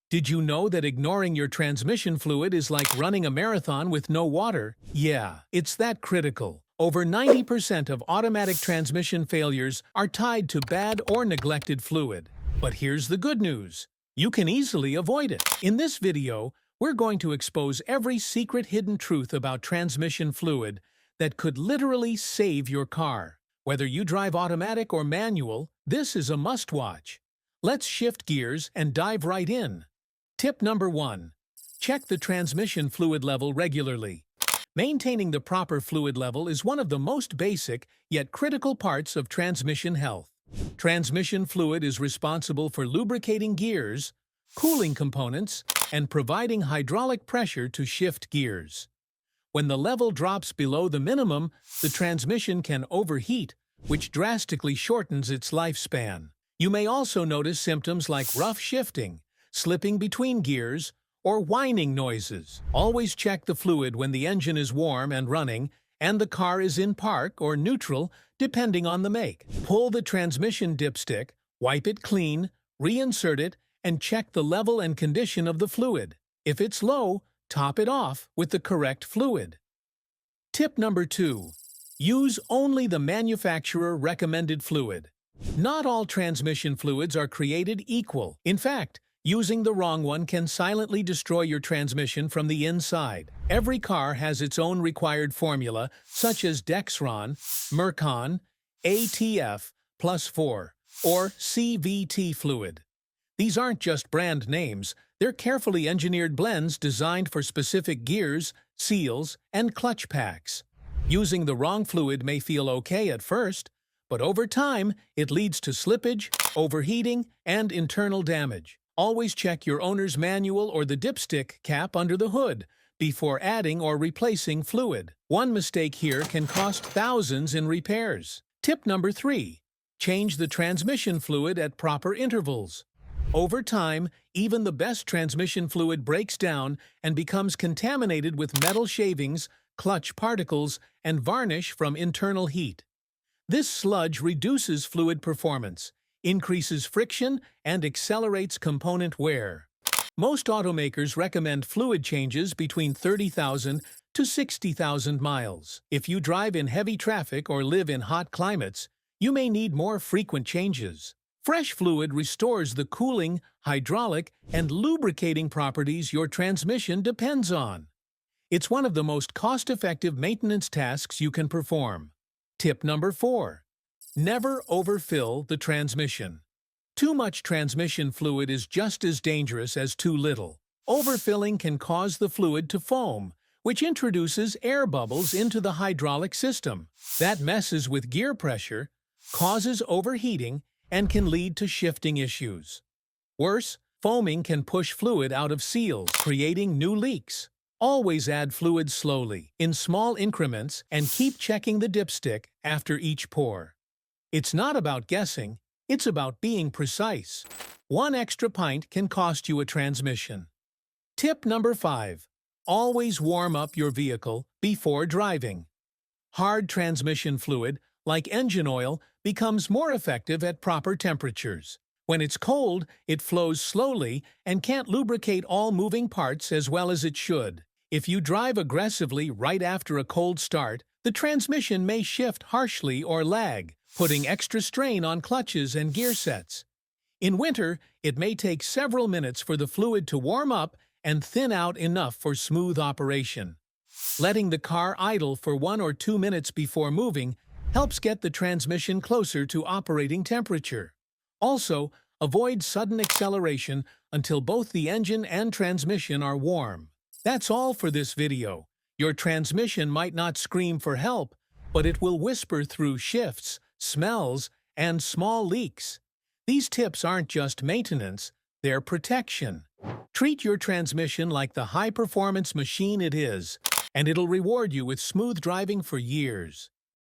Did you know that ignoring your transmission fluid is like running a marathon with no water? Yeah, it's that critical. Over 90% of automatic transmission failures are tied to bad or neglected fluid. But here's the good news. You can easily avoid it. In this video, we're going to expose every secret hidden truth about transmission fluid that could literally save your car. Whether you drive automatic or manual, this is a must-watch. Let's shift gears and dive right in. Tip number 1. Check the transmission fluid level regularly. Maintaining the proper fluid level is one of the most basic yet critical parts of transmission health. Transmission fluid is responsible for lubricating gears, cooling components, and providing hydraulic pressure to shift gears. When the level drops below the minimum, the transmission can overheat, which drastically shortens its lifespan. You may also notice symptoms like rough shifting, slipping between gears, or whining noises. Always check the fluid when the engine is warm and running, and the car is in park or neutral, depending on the make. Pull the transmission dipstick, wipe it clean, reinsert it, and check the level and condition of the fluid. If it's low, top it off with the correct fluid. Tip number 2. Use only the manufacturer-recommended fluid. Not all transmission fluids are created equal. In fact, using the wrong one can silently destroy your transmission from the inside. Every car has its own required formula, such as Dexron, Mercon, ATF, plus 4, or CVT fluid. These aren't just brand names, they're carefully engineered blends designed for specific gears, seals, and clutch packs. Using the wrong fluid may feel okay at first, but over time, it leads to slippage, overheating, and internal damage. Always check your owner's manual or the dipstick cap under the hood before adding or replacing fluid. One mistake here can cost thousands in repairs. Tip number 3. Change the transmission fluid at proper intervals. Over time, even the best transmission fluid breaks down and becomes contaminated with metal shavings, clutch particles, and varnish from internal heat. This sludge reduces fluid performance, increases friction, and accelerates component wear. Most automakers recommend fluid changes between 30,000 to 60,000 miles. If you drive in heavy traffic or live in hot climates, you may need more frequent changes. Fresh fluid restores the cooling, hydraulic, and lubricating properties your transmission depends on. It's one of the most cost-effective maintenance tasks you can perform. Tip number 4. Never overfill the transmission. Too much transmission fluid is just as dangerous as too little. Overfilling can cause the fluid to foam, which introduces air bubbles into the hydraulic system. That messes with gear pressure, causes overheating, and can lead to shifting issues. Worse, foaming can push fluid out of seals, creating new leaks. Always add fluid slowly, in small increments, and keep checking the dipstick after each pour. It's not about guessing, it's about being precise. One extra pint can cost you a transmission. Tip number 5. Always warm up your vehicle before driving. Hard transmission fluid, like engine oil, becomes more effective at proper temperatures. When it's cold, it flows slowly and can't lubricate all moving parts as well as it should. If you drive aggressively right after a cold start, the transmission may shift harshly or lag, putting extra strain on clutches and gear sets. In winter, it may take several minutes for the fluid to warm up and thin out enough for smooth operation. Letting the car idle for 1 or 2 minutes before moving helps get the transmission closer to operating temperature. Also, avoid sudden acceleration until both the engine and transmission are warm. That's all for this video. Your transmission might not scream for help, but it will whisper through shifts, smells, and small leaks. These tips aren't just maintenance, they're protection. Treat your transmission like the high-performance machine it is, and it'll reward you with smooth driving for years.